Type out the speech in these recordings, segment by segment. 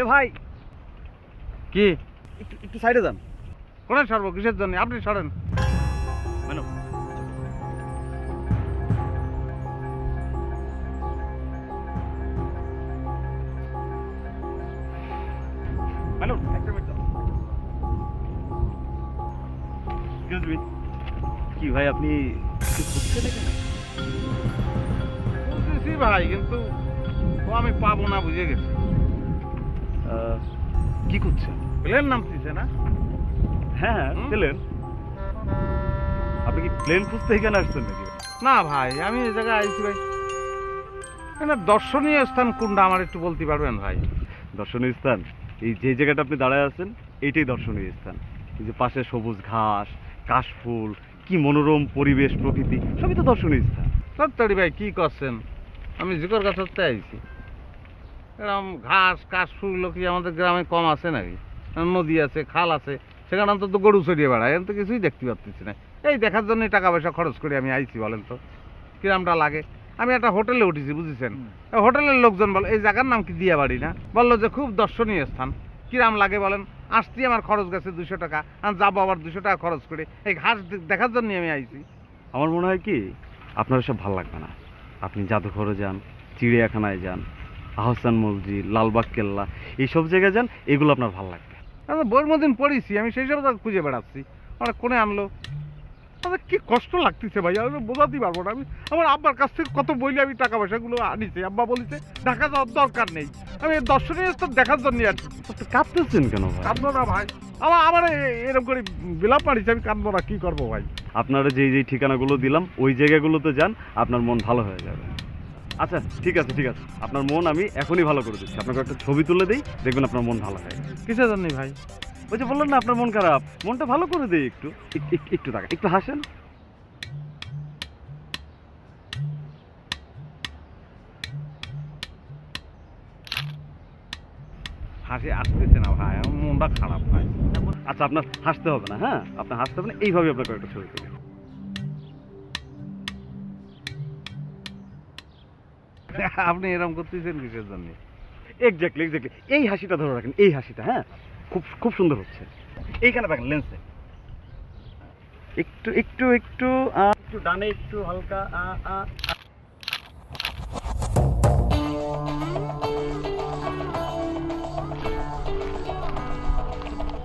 এ ভাই কি একটু সাইডে যান। কোনে সরব কিসের জন্য? আপনি সরেন। ম্যাডাম ম্যাডাম একটা মিনিট দাও। এক্সকিউজ মি, কি ভাই আপনি কিছু বুঝছেন এখানে? বুঝতেছি ভাই, কিন্তু ও আমি পাবো না বুঝে গেছি। কি করছেন? প্লেন নামতিছে না? হ্যাঁ প্লেন। আপনি কি প্লেন খুঁজতে এখানে আসছেন নাকি? না ভাই, আমি এই জায়গায় আইছি ভাই, এখানে দর্শনীয় স্থান কোনটা আমার একটু বলতে পারবেন ভাই? দর্শনীয় স্থান এই যে জায়গাটা আপনি দাঁড়ায় আছেন এইটাই দর্শনীয় স্থান। এই যে পাশে সবুজ ঘাস, কাশফুল, কি মনোরম পরিবেশ, প্রকৃতি, সবই তো দর্শনীয় স্থান। সত্তরি ভাই কি করছেন? আমি জিকর কাছতে আইছি। এরকম ঘাস কাশফুল কি আমাদের গ্রামে কম আছে নাকি? নদী আছে, খাল আছে, সেখানে অন্তত গরু চড়িয়ে বেড়ায়, এখন তো কিছুই দেখতে পাচ্ছি না। এই দেখার জন্যই টাকা পয়সা খরচ করে আমি আইছি, বলেন তো কিরামটা লাগে? আমি একটা হোটেলে উঠেছি বুঝেছেন, হোটেলের লোকজন বল এই জায়গার নাম কি দিয়া বাড়ি না, বললো যে খুব দর্শনীয় স্থান। কিরাম লাগে বলেন? আসছি আমার খরচ গেছে 200 টাকা, আর যাবো আবার 200 টাকা খরচ করে এই ঘাস দেখার জন্যই আমি আইছি। আমার মনে হয় কি আপনার সব ভালো লাগবে না। আপনি জাদুঘরে যান, চিড়িয়াখানায় যান, আহসান মসজিদ, লালবাগ কেল্লা, এইসব জায়গায় যান, এগুলো আপনার ভালো লাগবে। আমি বইয়ের মধ্যে পড়েছি, আমি সেই সব জায়গা খুঁজে বেড়াচ্ছি, আমার কোনে আনলো। আমার কি কষ্ট লাগতেছে ভাই, আমি বোঝাতেই পারবো না। আমি আমার আব্বার কাছ থেকে কত বইলে আমি টাকা পয়সাগুলো আনিছি, আব্বা বলেছে ঢাকা যাওয়ার দরকার নেই, আমি এই দর্শনীয় স্থান দেখার জন্য আছি। আপনি কাঁদতেছেন কেন ভাই? কাঁদবো না ভাই, আমার এরকম করে বিলাপ মারিছে, আমি কাঁদবো না, কি করবো ভাই? আপনারা যেই ঠিকানাগুলো দিলাম ওই জায়গাগুলোতে যান, আপনার মন ভালো হয়ে যাবে। আচ্ছা ঠিক আছে ঠিক আছে, আপনার মন আমি এখনই ভালো করে দিচ্ছি। আপনাকে একটা ছবি তুলে দিই, দেখবেন আপনার মন ভালো হয়। কিসের জন্য ভাই? ওই যে বললেন না আপনার মন খারাপ, মনটা ভালো করে দিই একটু। একটু টাকা, একটু হাসেন। হাসি আসতেছে না ভাই, আমার মনটা খারাপ ভাই। আচ্ছা আপনার হাসতে হবে না, হ্যাঁ আপনার হাসতে হবে না, এইভাবে আপনাকে একটা ছবি তুলি। আপনি এরকম করতেছেন কিসের জন্য? এক্স্যাক্টলি এক্স্যাক্টলি, এই হাসিটা ধরে রাখেন, এই হাসিটা, হ্যাঁ খুব খুব সুন্দর হচ্ছে। এইখানে দেখেন লেন্সে একটু একটু একটু একটু ডানে, একটু হালকা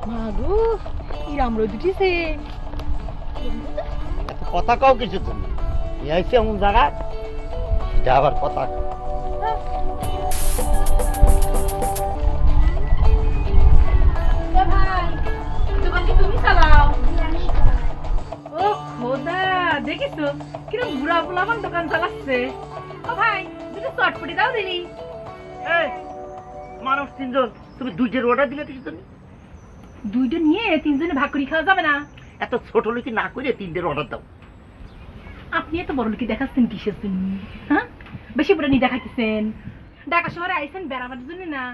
মাগো ইরাম রোদ উঠিছে। কথা কাও কিছু তুমি আইসি এমন জায়গা এটা আবার কথা ভাই দোকান কি তুমি চালাও? ও খোদা, দেখিছো কিরম বুড়া বুড়া আমার দোকান চালাচ্ছে। ও ভাই দুটো চটপটি দাও দিলি। মানুষ তিনজন, তুমি দুইটার অর্ডার দিলে কিছু তুমি দুইটা নিয়ে তিনজনে ভাগ করে খাওয়া যাবে না? এত ছোট লোকি না করে তিনটের অর্ডার দাও। আপনি এত বড় লোকি দেখাচ্ছেন কিসের জন্য? হ্যাঁ বেশি পুরানি দেখাইতেছেন। ঢাকা শহরে আইছেন বেড়াবার জন্য না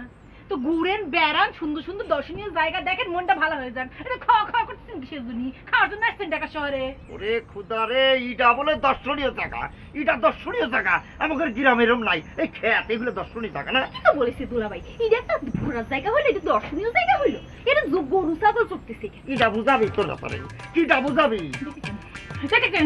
তো ঘুরেন, বেড়ান, সুন্দর সুন্দর দর্শনীয় জায়গা দেখেন, মনটা ভালো হয়ে যান। এটা খাওয়া খাওয়া করতেছেন কিসের জন্য? খাওয়ার জন্য আসছেন ঢাকা শহরে? ওরে খুদা রে, ইটা বলে দর্শনীয় জায়গা, এটা দর্শনীয় জায়গা। আমাদের গ্রামে এরম নাই, এই খেত এগুলো দর্শনীয় জায়গা না। তো বলেছি দুলাভাই, এটা একটা ঘোরার জায়গা হইলো, এটা দর্শনীয় জায়গা হইলো, এটা গরু ছাগল চড়তেছে। ইটা বুঝাবি তোর ব্যাপারে, কিটা বুঝাবি? দেখেছেন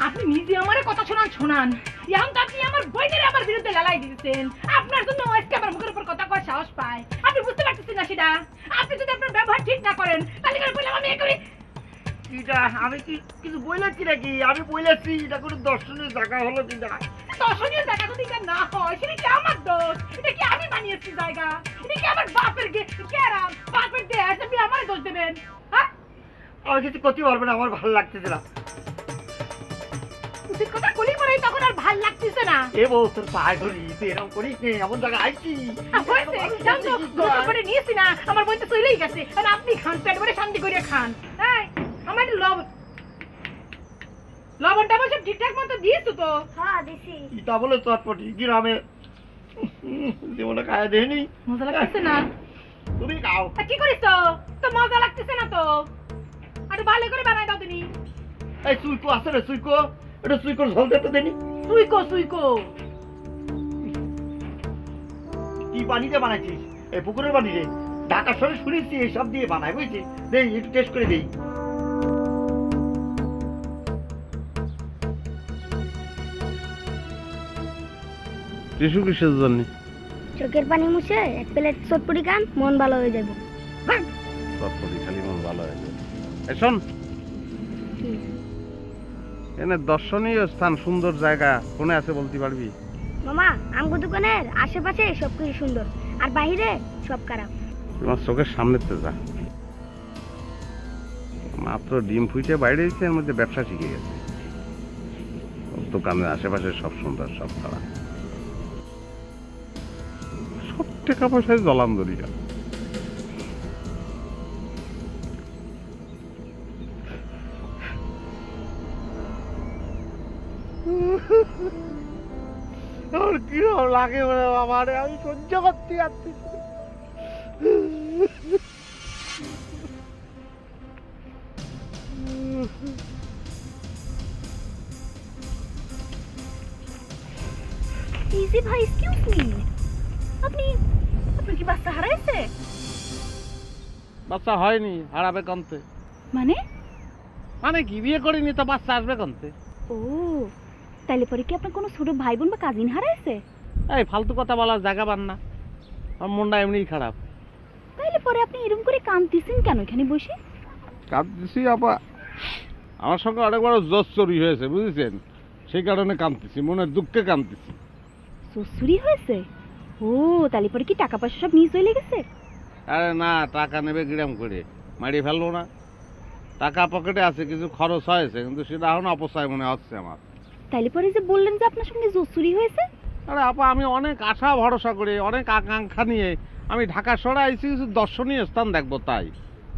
আপনি নিজে আমার কথা শোনান এখন তো আপনি আমার বইদের আমার বিরুদ্ধে লালাই দিতেছেন। আপনার জন্য আজকে আমার মুখের উপর কথা কয় সাহস পায়। আপনি বুঝতে পারতেছেন না সেটা? আপনি যদি আপনার ব্যবহার ঠিক না করেন তাহলে করে বললাম আমি করি। ইটা আমি কি কিছু বইলেছি নাকি? আমি বইলেছি এটা কোনো দর্শনীয় জায়গা হলো কিনা। দর্শনীয় জায়গা যদি এটা না হয় সেটা কি আমার দোষ? এটা কি আমি বানিয়েছি জায়গা? এটা কি আমার বাপের কেরাম, বাপের দেশ, আপনি আমার দোষ দেবেন? হ্যাঁ আমার কিছু করতে পারবে না, আমার ভালো লাগতেছে না। উচিত কথা বলি পরে তখন আর ভাল লাগতেছে না। এ বউ তোর পায়ে ধরি, তুই এরকম করিস নে, এমন জায়গায় আইছি। নিয়েছি না, আমার বই তো চলেই গেছে। আর আপনি খান, পেট ভরে শান্তি করে খান। আমার লবণটা আমার সব ঠিকঠাক মতো দিয়েছো তো? হ্যাঁ দিছি। ইটা বলে চটপটি গ্রামে জীবনে খায় দেয়নি। মজা লাগতেছে না? তুমি খাও। কি করিস তো? তো মজা লাগতেছে না তো? আরে ভালো করে বানাই দাও তুমি। এই সুইকো আছে রে, সুইকো, এটা সুইকোর ঝোল দিতে দেনি। সুইকো সুইকো কি কি পানি দিয়ে বানাইছিস? এই পুকুরের পানি রে। ঢাকা শহরে শুনেছি এইসব দিয়ে বানায়, বুঝছিস? দেই একটু টেস্ট করে দেই। টিসু কিসের জন্য? চোখের পানি মুছে এক প্লেট চটপটি খান, মন ভালো হয়ে যাবে। চটপটি খালি মন ভালো হয়ে যাবে। এই শোন, এনে দর্শনীয় স্থান, সুন্দর জায়গা কোনে আছে বলতে পারবি? মামা, আমগো দোকানের আশেপাশে সবকিছু সুন্দর, আর বাইরে সব খারাপ। তোমার চোখের সামনেতে যা। মাত্র ডিম ফুটে বাইরে এসে এর মধ্যে ব্যবসা শিখে গেছে। দোকানের আশেপাশে সব সুন্দর, সব খারাপ, সব টাকা পয়সায় জলান্দরিয়া। আমার কিরম লাগে বলে বাবা রে, আমি সহ্য করতে পারছি না। ইজি ভাই, এক্সকিউজ মি, আপনি আপনার কি বাচ্চা হারাইছে? বাচ্চা হয়নি, হারাবে কন্তে। মানে? মানে কি, বিয়ে করিনি তো বাচ্চা আসবে কন্তে? ও, তাইলে পরে কি আপনার কোনো ছোট ভাই বোন বা কাজিন হারাইছে? এই ফালতু কথা বলার জায়গা পান না, আমার মনটা এমনিই খারাপ। তাইলে পরে আপনি এরকম করে কাঁদতেছেন কেন এখানে বসে? কাঁদতেছি আপা, আমার সঙ্গে অনেক বড় জোর চুরি হয়েছে বুঝেছেন, সেই কারণে কাঁদতেছি, মনের দুঃখে কাঁদতেছি। চুরি হয়েছে? ও, তাইলে পরে কি টাকা পয়সা সব নিয়ে চলে গেছে? আরে না, টাকা নেবে গ্রাম করে, মারিয়ে ফেলবো না। টাকা পকেটে আছে, কিছু খরচ হয়েছে, কিন্তু সেটা এখন অপচয় মনে হচ্ছে আমার। তাইলে পরে যে বললেন যে আপনার সঙ্গে চুরি হয়েছে? আরে আপা, আমি অনেক আশা ভরসা করে, অনেক আকাঙ্ক্ষা নিয়ে আমি ঢাকা শহরে আইছি কিছু দর্শনীয় স্থান দেখবো। তাই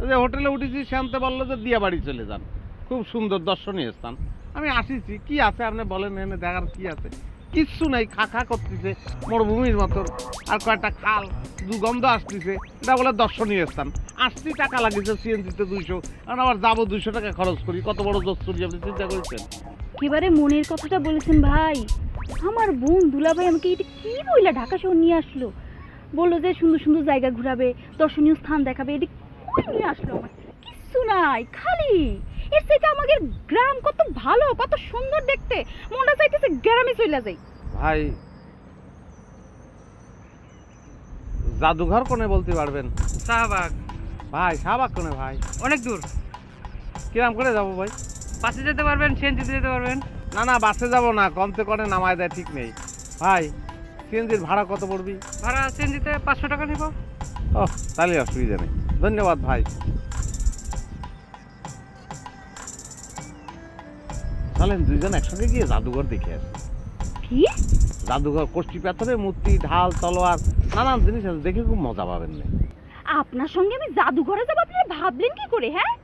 যে হোটেলে উঠেছি, শান্তে বললো যে দিয়া বাড়ি চলে যান, খুব সুন্দর দর্শনীয় স্থান। আমি আসিছি, কি আছে আপনি বলেন, এনে দেখার কি আছে? কিচ্ছু নাই, খা খা করতেছে মরুভূমির মতন, আর কয়েকটা খাল, দুর্গন্ধ আসতেছে, এটা বলে দর্শনীয় স্থান। আসছি, টাকা লাগিয়েছে সিএনজিতে 200, আর আবার যাবো 200 টাকা খরচ করি, কত বড় দোস্তুরি আপনি চিন্তা করেছেন? একেবারে মনের কথাটা বলেছেন ভাই। আমার বোন দুলা ভাই আমাকে এটা কি বইলা ঢাকা শহর নিয়ে আসলো, বললো যে সুন্দর সুন্দর জায়গা ঘোরাবে, দর্শনীয় স্থান দেখাবে। এটা কই নিয়ে আসলো? আমার কিচ্ছু নাই, খালি। এর থেকে আমাদের গ্রাম কত ভালো, কত সুন্দর দেখতে, মনটা চাইতেছে গ্রামে চলে যাই। ভাই, জাদুঘর কোনে বলতে পারবেন? শাহবাগ। ভাই শাহবাগ কোনে ভাই? অনেক দূর। কিরাম করে যাবো ভাই? বাসে যেতে পারবেন, সিএনজিতে যেতে পারবেন। না না, বাসে যাবো না, কমতে করে নামায় দেয় ঠিক নেই। ভাই, সিএনজির ভাড়া কত পড়বি? ভাড়া সিএনজিতে 500 টাকা নিব। ও, তাহলে অসুবিধা নেই, ধন্যবাদ ভাই। চলেন দুইজন একসঙ্গে গিয়ে জাদুঘর দেখে আসি। কি জাদুঘর, কষ্টি পাথরের মূর্তি, ঢাল, তলোয়ার, নানান জিনিস আছে, দেখে খুব মজা পাবেন না। আপনার সঙ্গে আমি জাদুঘরে যাবো, আপনারা ভাবলেন কি করে? হ্যাঁ,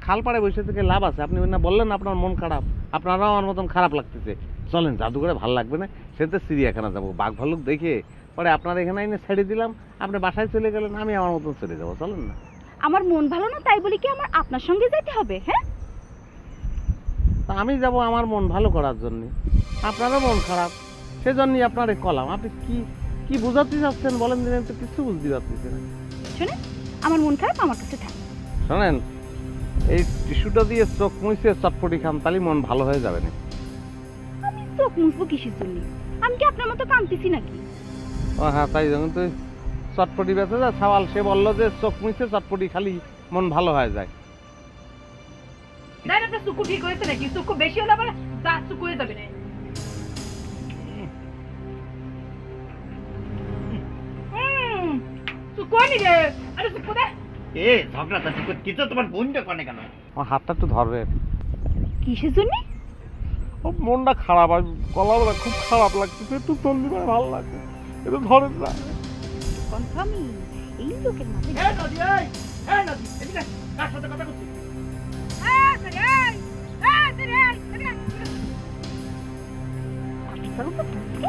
খাল পাড়ে বসে থেকে লাভ আছে? আপনি না বললেন আপনার মন খারাপ, আপনারাও আমার মতন খারাপ লাগতেছে। চলেন জাদুঘরে, ভালো লাগবে না? সেটা চিড়িয়াখানা যাবো, বাঘ ভাল্লুক দেখে পরে আপনার এখানে এনে ছেড়ে দিলাম, আপনি বাসায় চলে গেলেন, আমি আমার মতন চলে যাবো। চলেন না। আমার মন ভালো না তাই বলি কি আমার আপনার সঙ্গে যেতে হবে? হ্যাঁ, তা আমি যাব আমার মন ভালো করার জন্য, আপনারও মন খারাপ, সেজন্যই আপনার কলাম। আপনি কি কি বোঝাতে চাচ্ছেন বলেন দিন, তো কিছু বুঝতে পারতেছি না। শুনে আমার মন খারাপ, আমার কাছে থাক। শোনেন, এই টিস্যুটা দিয়ে চোখ মুছে চটপটি খান, তাহলে মন ভালো হয়ে যাবে না। আমি চোখ মুছবো কিসের জন্য? আমি কি আপনার মতো কাঁদতেছি নাকি? ও হ্যাঁ, তাই যখন তুই চটপটি বেঁচে যা সওয়াল, সে বললো যে চোখ মুছে চটপটি খালি মন ভালো হয়ে যায়। না আপনার চুকু ঠিক হয়েছে নাকি? চুকু বেশি হলে আবার দাঁত চুকু হয়ে যাবে না। চুকু আনি রে, আরে চুকু দে। এ ঝগড়া তো কিছু, তোমার বোনটা কানে কেন? আমার হাতটা একটু ধরবেন? কিসের জন্য? ও মনটা খারাপ, আর গলাটা খুব খারাপ লাগতেছে, একটু চললি মানে ভালো লাগছে, একটু ধরেন না। আমি এই লোকের মাথায় এই নদী, এই নদী, এদিকে আয়, কার সাথে কথা করছিস?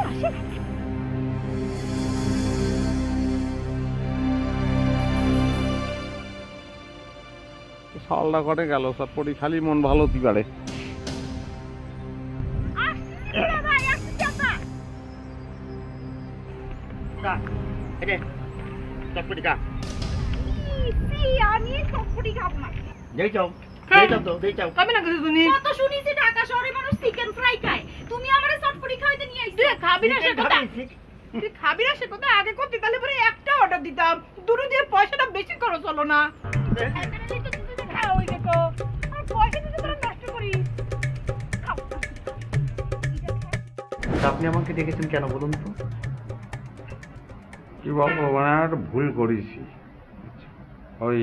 আসে। সওয়ালটা করে গেল, চটপটি খালি মন ভালো হতে পারে। না, এটা চটপটি খা আমি চটপটি খাবো না। দেই চাও দেই চাও কবে না কিছু তুমি কত শুনেছি ঢাকা শহরে মানুষ চিকেন ফ্রাই খায়, তুমি আমারে চটপটি খাওয়াইতে নিয়ে আইছো। তুই খাবি না সে কথা চিকেন তুই খাবি না সে কথা আগে করতে তাহলে পরে একটা অর্ডার দিতাম, দুটো দিয়ে পয়সাটা বেশি খরচ হলো না। খাও ওই দেখো, আর পয়সা দিতে তোরা নষ্ট করিস। খাও। আপনি আমাকে ডেকেছেন কেন বলুন তো? কি বলবো, মানে আমি একটা ভুল করেছি। ওই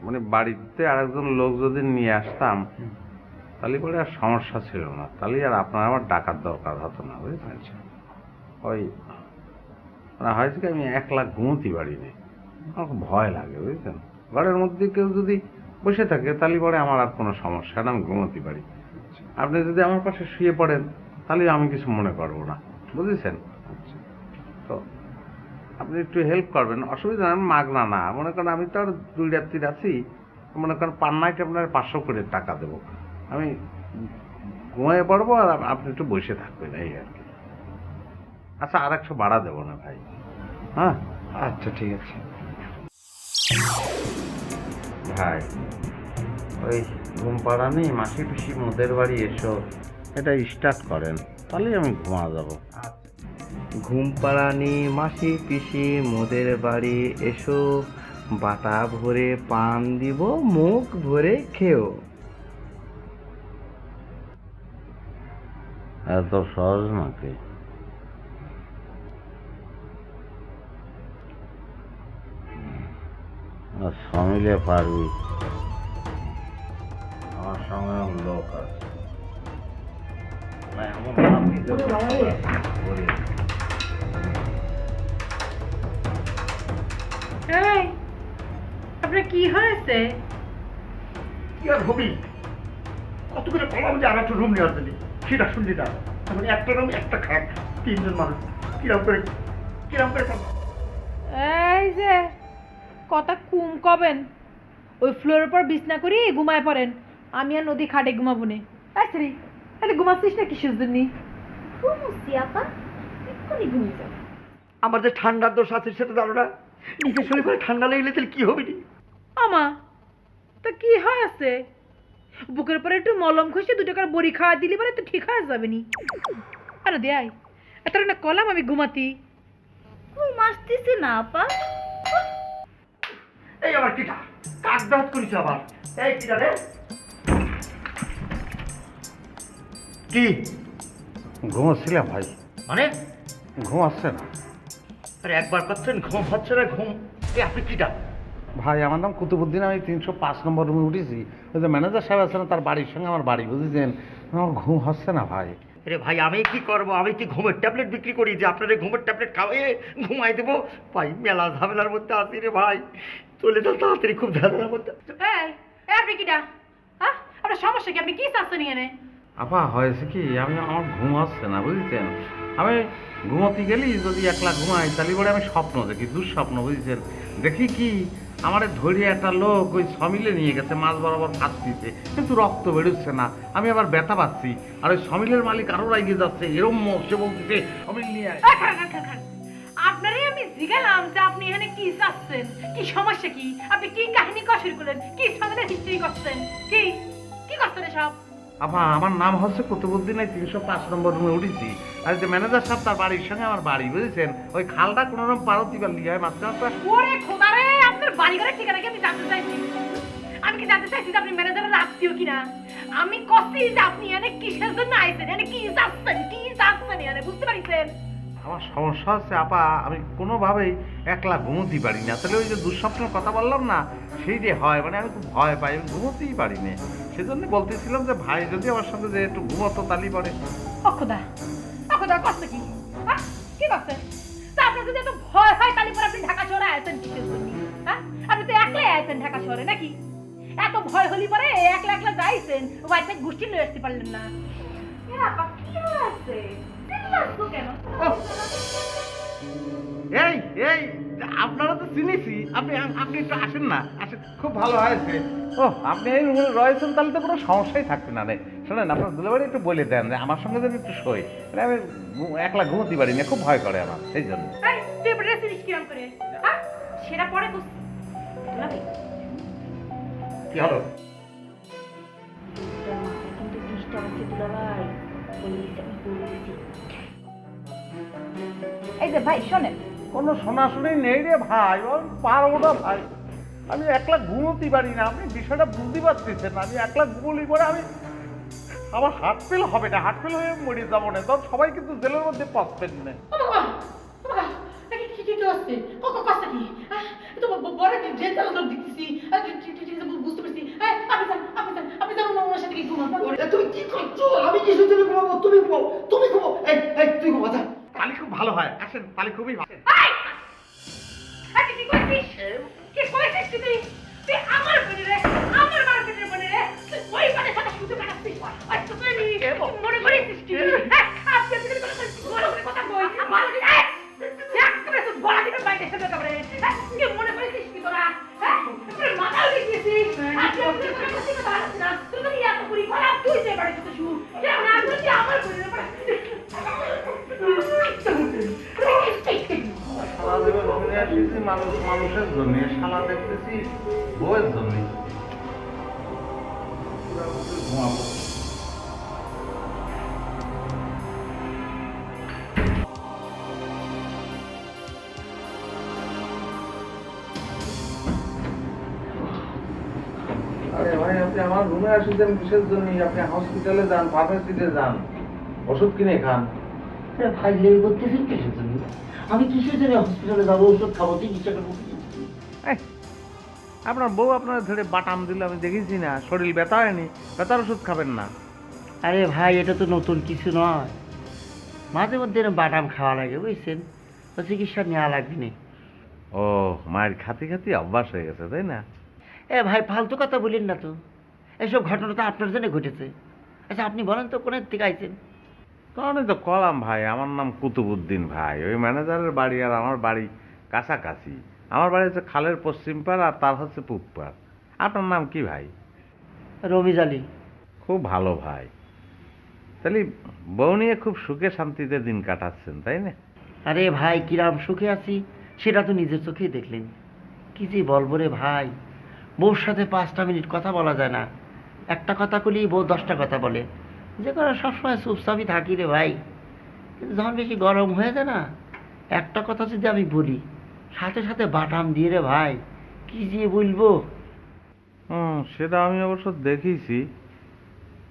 মানে বাড়িতে আরেকজন লোক যদি নিয়ে আসতাম তাহলে পরে আর সমস্যা ছিল না, তাহলে আর আপনার আমার ডাকার দরকার হতো না, বুঝলেন? ওই মানে হয়েছে কি, আমি একলা ঘুমোতে পারি না, আমার খুব ভয় লাগে, বুঝলেন? ঘরের মধ্যে কেউ যদি বসে থাকে তাহলে পরে আমার আর কোনো সমস্যা না, আমি ঘুমোতে পারি। আপনি যদি আমার পাশে শুয়ে পড়েন তাহলে আমি কিছু মনে করবো না, বুঝেছেন? তো আপনি একটু হেল্প করবেন, অসুবিধা নেই, মাগনা না। মনে করেন আমি তো আর 2 রাত্রি আছি, মনে করেন পার নাইট আপনার 500 করে টাকা দেবো, আমি ঘুমিয়ে পড়বো আর আপনি একটু বসে থাকবেন, এই আর কি। আচ্ছা, আর 100 ভাড়া দেবো না ভাই। হ্যাঁ, আচ্ছা ঠিক আছে ভাই ওই ঘুম পাড়ানি মাসি পিসি মোদের বাড়ি এসো, এটা স্টার্ট করেন, তাহলেই আমি ঘুমা যাবো। ঘুম পাড়ানি মাসি পিসি মোদের বাড়ি এসো, বাটা ভরে পান দিব মুখ ভরে খেও। এত সহজ নাকি? সমিলে পারবি, আমার সঙ্গে লোক আছে। না, এমন ভাবি যে বলি। এই আপনার কি হয়েছে? কি আর হবি, কত করে বললাম যে আর একটা রুম নেওয়ার জন্য, সেটা শুনলি না। এখন একটা রুম একটা খাট, 3 জন মানুষ, কিরম করে খাবো? এই যে কথা কুম কবেন, ওই ফ্লোরের উপর বিছনা করি ঘুমায় পড়েন, আমি আর নদী খাটে ঘুমাবো নে। আচ্ছা তাহলে ঘুমাচ্ছিস না কিসের জন্য? ঘুমুছি আপা, এক্ষুনি ঘুমিয়ে যাও। আমার যে ঠান্ডার দোষ আছে সেটা জানো না? নিজের শরীরে ঠান্ডা লাগলে তাহলে কি হবে? আমা তা কি হয়েছে? বুকের পরে একটু মলম ঘষে 2 টাকার বড়ি খাওয়া দিলে পরে তো ঠিক হয়ে যাবে নি। আরে দেয় এত না কলাম আমি ঘুমাতি। ঘুম আসতেছে না আপা। এই আমার কিটা কাক দাঁত করিস আবার, এই কিটা রে? কি ঘুমোচ্ছিলাম ভাই, মানে? ঘুম আসছে না আরে একবার করছেন ঘুম হচ্ছে না, ঘুম এই আপনি কিটা? ভাই। আমার নাম কুতুবুদ্দিন, আমি 305 নম্বর রুমে উঠেছি। ওই যে ম্যানেজার সাহেব আছে না, তার বাড়ির সঙ্গে আমার বাড়ি, বুঝেছেন? আমার ঘুম হচ্ছে না ভাই। আরে ভাই আমি কি করবো, আমি কি ঘুমের ট্যাবলেট বিক্রি করি যে আপনার ঘুমের ট্যাবলেট খাওয়াইয়ে ঘুমাই দেবো? ভাই মেলা ঝামেলার মধ্যে আসি রে ভাই, চলে যাও তাড়াতাড়ি, খুব ঝামেলার মধ্যে। এই আপনি কিটা? হ্যাঁ আপনার সমস্যা কি? আপনি কি চাচ্ছেন এখানে? আপা হয়েছে কি, আমার ঘুম আসছে না, বুঝেছেন? আমি ঘুমোতে গেলি যদি একলা ঘুমাই তাহলে পরে আমি স্বপ্ন দেখি, দুঃস্বপ্ন, বুঝেছেন? দেখি কি, আমার ধরে একটা লোক ওই সমিলে নিয়ে গেছে মাছ বরাবর ফাঁস দিতে, কিন্তু রক্ত বেরোচ্ছে না, আমি আবার ব্যথা পাচ্ছি। আর ওই সমিলের মালিক আরো রাইগে যাচ্ছে, এরম সে বলতেছে সমিল নিয়ে আয়। আপনারই আমি জিজ্ঞালাম যে আপনি এখানে কি চাচ্ছেন, কি সমস্যা কি, আপনি কি কাহিনী কষির করলেন, কি সামনে হিস্ট্রি করছেন, কি কি করছেন সব? আপা আমার নাম হচ্ছে কুতুবুদ্দিন, 305 নম্বর রুমে উঠেছি। আর যে ম্যানেজার সাহেব তার বাড়ির সঙ্গে আমার বাড়ি, বুঝেছেন? ওই খালটা কোনো রকম পারতি পারলি হয় মাঝে মাঝে। ওরে খোদা রে, আপনার বাড়ি ঘরের ঠিকানা কি আমি জানতে চাইছি? আমি কি জানতে চাইছি যে আপনি ম্যানেজারের আত্মীয় কিনা? আমি কছি যে আপনি এখানে কিসের জন্য আইছেন, এখানে কি চাচ্ছেন এখানে, বুঝতে পারিছেন? আমার সমস্যা হচ্ছে আপা, আমি কোনোভাবেই একলা ঘুমোতেই পারি না। তাহলে ওই যে দুঃস্বপ্নের কথা বললাম না, সেই যে হয়, মানে আমি খুব ভয় পাই, আমি ঘুমোতেই পারি না। সেজন্য বলতেছিলাম যে ভাই যদি আমার সঙ্গে যে একটু ঘুমোতো তাহলেই পরে। অখোদা কষ্ট কি? হ্যাঁ কি করছেন? তা আপনার যদি এত ভয় হয় তাহলে পরে আপনি ঢাকা শহরে আছেন কিসের জন্য? হ্যাঁ আপনি তো একলাই আছেন ঢাকা শহরে নাকি? এত ভয় হলি পরে একলা একলা যাইছেন, ওয়াইফাই গোষ্ঠী লয়ে আসতে পারলেন না। আপা কি হয়েছে? কেন? এই এই আপনারা তো চিনেছি, আপনি আপনি একটু আসেন না, আসেন, খুব ভালো হয়েছে। ও আপনি এই রুমে রয়েছেন, তাহলে তো কোনো সমস্যাই থাকবে না। শোনেন, আপনার দুলাবাড়ি একটু বলে দেন যে আমার সঙ্গে যদি একটু শোয়, আমি একলা ঘুমোতে পারি না, খুব ভয় করে আমার, সেই জন্য। তুই রেসিপিস কিরম করে হ্যাঁ সেটা পরে করছি দুলাভাই কি হলো? দুটার মাথায় কিন্তু ডিস্টার্ব আছে দুলাভাই, বলে দিচ্ছি আমি বলে দিচ্ছি। এই যে ভাই শোনেন, কোনো শোনাশুনি নেই রে ভাই, আমি পারবো না ভাই। আমি একলা ঘুমোতে পারি না, আপনি বিষয়টা বুঝতে পারতেছেন। আমি একলা ঘুমলি পরে আমার হার্ট ফেল হবে না, হার্ট ফেল হয়ে মরে যাবো না, তখন সবাই কিন্তু জেলের মধ্যে পাচ্ছেন না। ও বাবা ও বাবা কি হচ্ছে কথা কি তো বড় ডেট লোক দেখতেছি বুঝতে পারছি আপনি যান আমার সাথে কি ঘুমাবো? তুমি কি করছো? আমি কিছু তুমি ঘুমাবো, তুমি ঘুমাও, তুমি ঘুমাও। এই এই তুই ঘুমা যা। পালি খুব ভালো হয়, আসেন, পালি খুবই ভালো। কি কইছিস তুই তুই আমার বোনের রে আমার মার্কেটের বোনের রে তুই ওই বাড়ির সাথে শুধু কাটাচ্ছিস আর তুই মনে করিস কি আজকে তুই কথা কই ভালো কি একবারে তুই বলা দিবে বাইরে হেবে করে কি মনে করিস কি তোরা হ্যাঁ তোর মাথা উঠে গেছিস আজকে তুই কথা বলছিস না তুই তো ইয়া তো পুরি খারাপ তুই যে বাড়ি থেকে শুরু কেন না তুই আমার বোনের উপরে সারা জীবন ঘুরে আসছি মানুষের জন্য, শালা দেখতেছি বউয়ের জন্য। ঘুমাবো। আরে ভাই, আপনি আমার রুমে আসছেন কিসের জন্য? আপনি হসপিটালে যান, ফার্মেসিতে যান, ওষুধ কিনে খান। ভাই লেগে করতেছেন কিসের জন্য? আমি কিসের জন্য হসপিটালে যাবো, ওষুধ খাবো, চিকিৎসা করবো? আপনার বউ আপনার ধরে বাটাম দিলে আমি দেখেছি না, শরীর ব্যথা হয়নি, ব্যথার ওষুধ খাবেন না। আরে ভাই, এটা তো নতুন কিছু নয়, মাঝে মধ্যে এরকম বাদাম খাওয়া লাগে, বুঝছেন? তো চিকিৎসা নেওয়া লাগবে না। ও, মায়ের খাতি খাতি অভ্যাস হয়ে গেছে, তাই না? এ ভাই, ফালতু কথা বলেন না তো, এসব ঘটনা তো আপনার জন্য ঘটেছে। আচ্ছা আপনি বলেন তো কোনের থেকে আইছেন? তখনই তো কলাম ভাই, আমার নাম কুতুবুদ্দিন ভাই, ওই ম্যানেজারের বাড়ি আর আমার বাড়ি কাছাকাছি। আমার বাড়ি হচ্ছে খালের পশ্চিম পাড় আর তার হচ্ছে পূব পাড়। আপনার নাম কি ভাই? রমিজ আলী। খুব ভালো ভাই। তাহলে বউ নিয়ে খুব সুখে শান্তিতে দিন কাটাচ্ছেন, তাই না? আরে ভাই, কিরাম সুখে আছি সেটা তো নিজের চোখেই দেখলেন। কি যে বলবো রে ভাই, বউর সাথে 5টা মিনিট কথা বলা যায় না, একটা কথা বলি বউ 10টা কথা বলে। যে করে সবসময় চুপচাপই থাকি রে ভাই, কিন্তু যখন বেশি গরম হয়ে যায় না, একটা কথা যদি আমি বলি সাথে সাথে বাটাম দিয়ে রে ভাই, কি যে বলবো। সেটা আমি অবশ্য দেখেছি।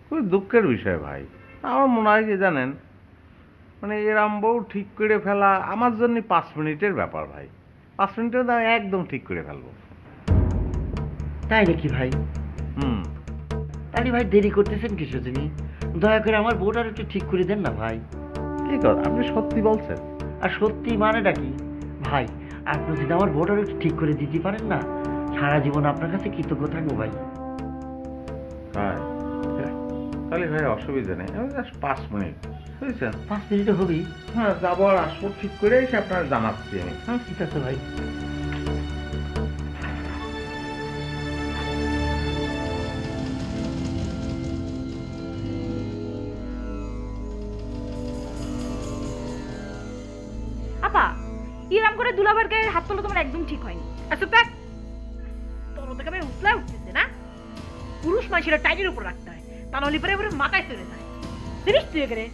খুবই দুঃখের বিষয় ভাই। আমার মনে হয় কি জানেন, মানে এরম বউ ঠিক করে ফেলা আমার জন্য 5 মিনিটের ব্যাপার ভাই। 5 মিনিটের দাম একদম ঠিক করে ফেলবো। তাই নাকি ভাই? তাহলে ভাই দেরি করতেছেন কিছু তুমি, দয়া করে আমার বউটার একটু ঠিক করে দেন না ভাই। কি কথা, আপনি সত্যি বলছেন? আর সত্যি মানেটা কি ভাই, আপনি যদি আমার বউটার একটু ঠিক করে দিতে পারেন না, সারা জীবন আপনার কাছে কৃতজ্ঞ থাকবো ভাই। হ্যাঁ, তাহলে ভাই অসুবিধা নেই, আমি জাস্ট 5 মিনিট, বুঝছেন? 5 মিনিটে হবেই। হ্যাঁ, যাবো আর আসবো ঠিক করে এসে আপনার জানাচ্ছি আমি। হ্যাঁ ঠিক আছে ভাই। আপা, ইরাম করে দুলাভাইয়ের গায়ে হাত তোলা তোমার একদম ঠিক হয়নি। আচ্ছা দেখ তোর ওদের আমি উতলা উঠতেছে না, পুরুষ মানুষের টাইটের উপর রাখতে হয়, তা নাহলে পরে পরে মাথায় চলে যায়। জিনিস তুই এখানে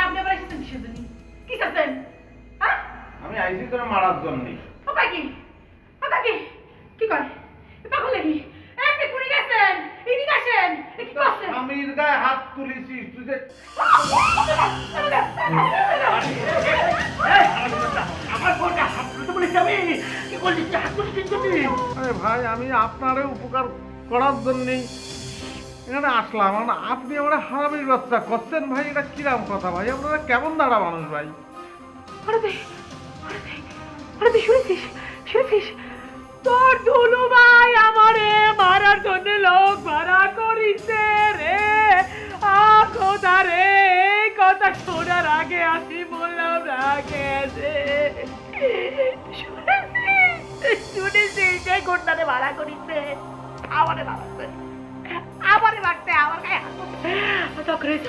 আপনি আবার এসেছেন কিসের জন্য? কি করছেন? হ্যাঁ আমি আইসি তোরা মারার জন্য। ওকা কি কি করে পাগল নাকি? আপনি কুড়ি গেছেন, এদিকে আসেন, কি করছেন? স্বামীর গায়ে হাত তুলেছিস তুই যে। আমার বউটা হাত তুলতে বলেছি আমি, কি করলি তুই? হাত তুলছিস তুমি? আরে ভাই, আমি আপনারে উপকার করার জন্যই এখানে আসলাম। আপনি আমার হারামির বাচ্চা করছেন ভাই, এটা কিরাম কথা ভাই? আপনারা কেমন দাঁড়া মানুষ ভাই? আরে তুই শুনেছিস তোর দুলু ভাই আমারে মারার জন্য লোক ভাড়া করিছে রে। খোদা রে, এই কথা শোনার আগে আসি বললাম রাগে শুনেছিস সেই ঘটনাতে ভাড়া করিছে আমারে ভাড়া করে। আমারে মারতে, আমার গায়ে হাত তুলতে। তখন হয়েছে,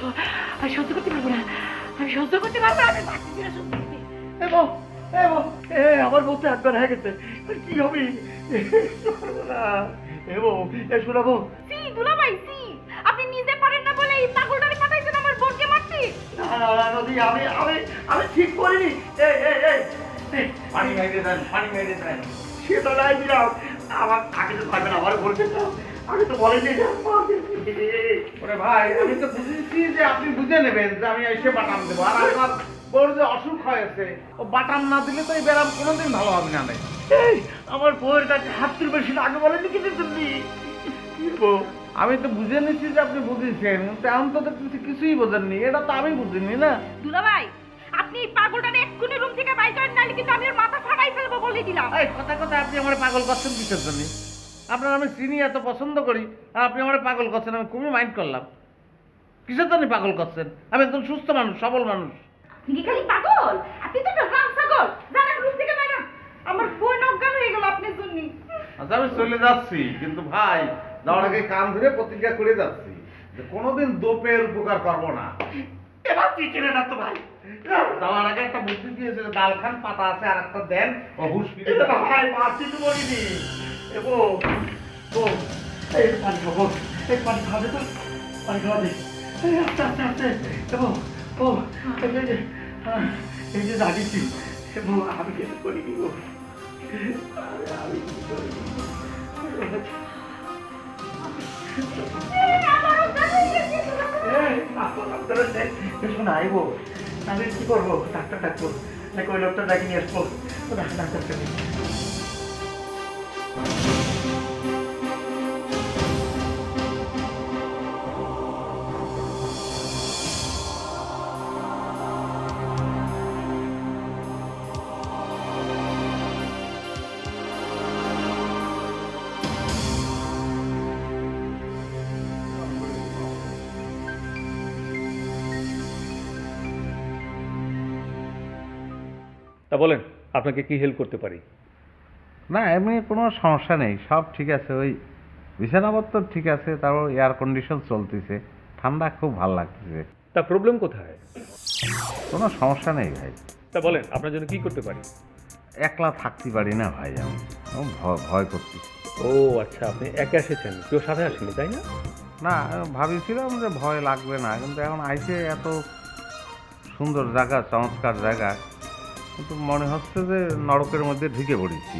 আমি সহ্য করতে পারবো না, আমি সহ্য করতে পারবো না, আমি মারতেছি না সহ্য করতে। আমার বউ তো একবার হয়ে গেছে, কি হবে? শোনাবো সি দুলাভাই সি, আপনি নিজে পারেন না বলে এই পাগলটারে পাঠাইছেন আমার বোনকে মারতে। নদী, আমি ঠিক করিনি। পানি খাইতে দেন, পানি খাইতে দেন। সে তো নাই দিলাম, আমার আগে তো পারবে না, আমার বলতে চাও আগে তো বলেনি। ওরে ভাই, আমি তো বুঝেছি যে আপনি বুঝে নেবেন যে আমি এসে বাটাম দেবো, আর আপনার বউর যে অসুখ হয়েছে, ও বাটাম না দিলে তো এই ব্যারাম কোনোদিন ভালো হবে না। আমার বউয়ের কাছে হাত তুলবে, সেটা আগে বলেনি কিন্তু তুমি। আমি তো বুঝে নিচ্ছি যে আপনি বুঝেছেন, কিন্তু এখন তো দেখতেছি কিছুই বোঝেননি। এটা তো আমি বুঝিনি না। দুলাভাই, আপনি এই পাগলটারে এক্ষুনি রুম থেকে বাইর করেন, নাহলে কিন্তু আমি ওর মাথা ফাটাই ফেলবো বলে দিলাম। এই কথা কথা আপনি আমার পাগল করছেন কিসের জন্য? আপনার আমি চিনি, এত পছন্দ করি, আর আপনি আমার পাগল করছেন, আমি খুবই মাইন্ড করলাম। কিসের জন্য পাগল করছেন? আমি একজন সুস্থ মানুষ, সবল মানুষ। আপনি কি খালি পাগল? আপনি তো একটা রাম ছাগল। জানেন রুম থেকে বাইর হন। আমার বোন অজ্ঞান হয়ে গেল আপনার জন্য। আচ্ছা আমি চলে যাচ্ছি, কিন্তু ভাই যাওয়ার আগে কান ধরে প্রতিজ্ঞা করে যাচ্ছি যে কোনোদিন দোপের উপকার করবো না। এবার তুই চেনে না তো ভাই। যাওয়ার আগে একটা বুদ্ধি দিয়েছে, ডাল খান, পাতা আছে, আর একটা দেন, ও হুশ ফিরে যাবে। ভাই মারছি তো বলিনি। এই পানি খাবো, এই পানি খাবে তো, পানি খাওয়াবে। আস্তে আস্তে আস্তে। এই যে দাঁড়িয়েছি, এবং আমি কিছু করিনি গো, আমি কিছু করিনি। শোনা আইবো, আমি কি করবো? ডাক্তার ডাকবো নাকি ওই লোকটা ডাকি নিয়ে আসবো? ডাক্তারকে তা বলেন আপনাকে কি হেল্প করতে পারি? না, এমনি কোনো সমস্যা নেই, সব ঠিক আছে। ওই বিছানাপত্র ঠিক আছে, তারপর এয়ার কন্ডিশন চলতেছে, ঠান্ডা খুব ভালো লাগতেছে। তা প্রবলেম কোথায়? কোনো সমস্যা নেই ভাই। তা বলেন আপনার জন্য কি করতে পারি? একলা থাকতে পারি না ভাই, আমি ভয় করতেছি। ও আচ্ছা, আপনি একা এসেছেন, কেউ সাথে আসেনি তাই না? না, ভাবিছিলাম যে ভয় লাগবে না, কিন্তু এখন আইসে এত সুন্দর জায়গা, চমৎকার জায়গা, কিন্তু মনে হচ্ছে যে নরকের মধ্যে ঢুকে পড়েছি।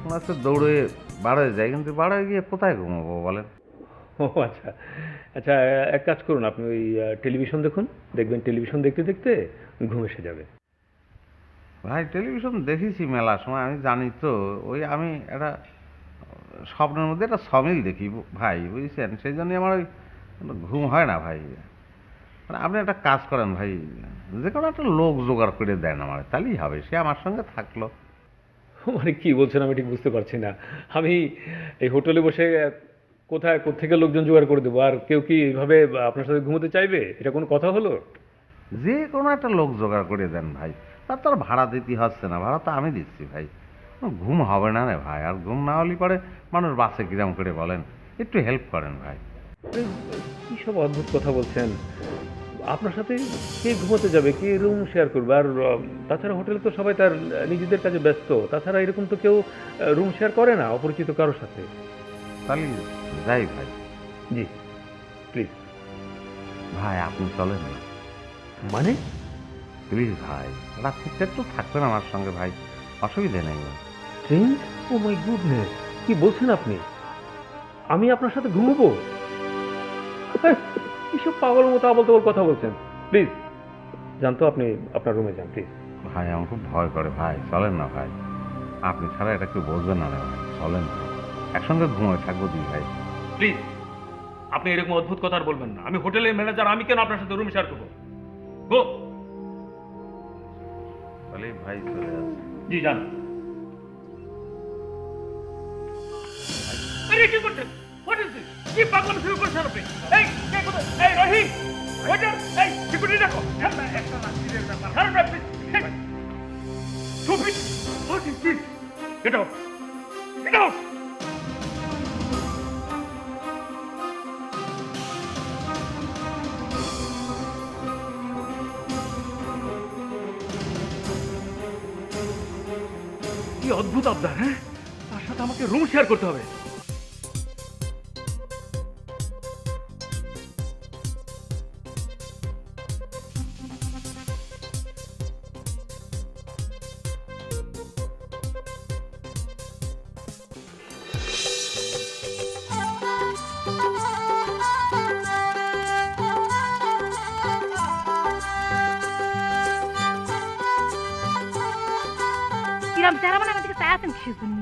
মনে হচ্ছে দৌড়ে বাড়ায় যায়, কিন্তু বাড়ায় গিয়ে কোথায় ঘুমাবো বলেন? ও আচ্ছা আচ্ছা, এক কাজ করুন, আপনি ওই টেলিভিশন দেখুন, দেখবেন টেলিভিশন দেখতে দেখতে ঘুম এসে যাবে। ভাই টেলিভিশন দেখেছি মেলা সময়, আমি জানি তো। ওই আমি একটা স্বপ্নের মধ্যে একটা সমিল দেখি ভাই, বুঝছেন, সেই জন্যই আমার ওই ঘুম হয় না ভাই। মানে আপনি একটা কাজ করেন ভাই, যে কোনো একটা লোক জোগাড় করে দেন আমার, তাহলেই হবে। সে আমার সঙ্গে থাকলো। মানে কি বলছেন আমি ঠিক বুঝতে পারছি না। আমি এই হোটেলে বসে কোথায় কোত্থেকে লোকজন জোগাড় করে দেবো? আর কেউ কি এইভাবে আপনার সাথে ঘুমোতে চাইবে? এটা কোনো কথা হলো? যে কোনো একটা লোক জোগাড় করে দেন ভাই, তার তো আর ভাড়া দিতে হচ্ছে না, ভাড়া তো আমি দিচ্ছি ভাই। ঘুম হবে না রে ভাই, আর ঘুম না হলে পরে মানুষ বাসে কিরম করে বলেন? একটু হেল্প করেন ভাই। কী সব অদ্ভুত কথা বলছেন? আপনার সাথে কে ঘুমোতে যাবে, কে রুম শেয়ার করবে? আর তাছাড়া হোটেলে তো সবাই তার নিজেদের কাজে ব্যস্ত, তাছাড়া এরকম তো কেউ রুম শেয়ার করে না অপরিচিত কারোর সাথে। তাহলে যাই ভাই। জি প্লিজ। ভাই আপনি চলেন না, মানে? প্লিজ ভাই, রাত্রিতে একটু থাকবেন আমার সঙ্গে ভাই, অসুবিধে নেই। চেঞ্জ? ও মাই গুডনেস, কি বলছেন আপনি? আমি আপনার সাথে ঘুমবো? এসব পাগল মতো আবল তাবল কথা বলছেন। প্লিজ জানতো, আপনি আপনার রুমে যান প্লিজ। ভাই আমার খুব ভয় করে ভাই, চলেন না ভাই, আপনি ছাড়া এটা কেউ বলবেন না রে ভাই, চলেন না, একসঙ্গে ঘুমোয় থাকবো দুই ভাই। প্লিজ আপনি এরকম অদ্ভুত কথা আর বলবেন না। আমি হোটেলের ম্যানেজার, আমি কেন আপনার সাথে রুম শেয়ার করবো? গো। তাহলে ভাই চলে আসছে। জি যান। কি করছেন? What is this? কি পাগল শুরু করছেন আপনি? এই কে কোথায়? এই রহিম, ওয়েটার, এই সিকিউরিটি রাখো। একটা না, সিরিয়াস ব্যাপার। কারণ আপনি stupid, what is this? Get out, get out. অদ্ভুত আবদার, হ্যাঁ? তার সাথে আমাকে রুম শেয়ার করতে হবে। কিরাম চেহারা মানে আমার দিকে চাই আছেন কিসের জন্য?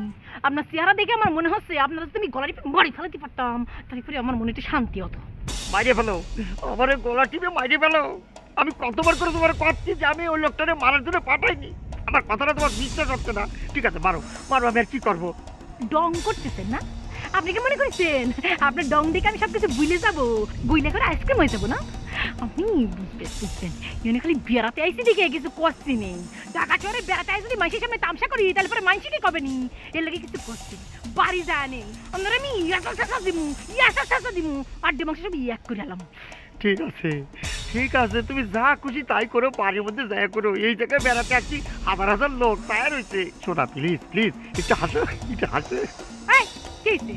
আপনার চেহারা দেখে আমার মনে হচ্ছে আপনারা তুমি গলা টিপে বাড়ি ফেলাতে পারতাম, তারপরে আমার মনে একটু শান্তি হতো। মাইরে ফেলো, আমার গলা টিপে মাইরে ফেলো। আমি কতবার করে তোমার কথা যে আমি ওই লোকটারে মারার জন্য পাঠাইনি, আমার কথাটা তোমার বিশ্বাস হচ্ছে না। ঠিক আছে, মারো মারো, আমি আর কি করবো? ডং করতেছেন না? আপনি কি মনে করছেন আপনার ডং দেখে আমি সবকিছু ভুলে যাবো, বুঝলে করে আইসক্রিম হয়ে যাবো না? আপনি বুঝবেন ইউনি খালি বেড়াতে আইসি দেখে কিছু করছি নেই। ঢাকা শহরে বেড়াতে আইসি যদি মাইসের সামনে তামসা করি তাহলে পরে মাইসি কি কবে নি, এর লাগে কিছু করছি বাড়ি যায় নেই। আপনারা আমি ইয়াসা শেষা দিমু, ইয়াসা শেষা দিমু, আর ডিমাংস সব ইয়াক করে এলাম। ঠিক আছে ঠিক আছে, তুমি যা খুশি তাই করো, বাড়ির মধ্যে যাই করো। এই জায়গায় বেড়াতে আসছি, হাজার হাজার লোক তৈরি হয়েছে। শোনা প্লিজ প্লিজ, একটু হাসো একটু হাসো। এই কিসে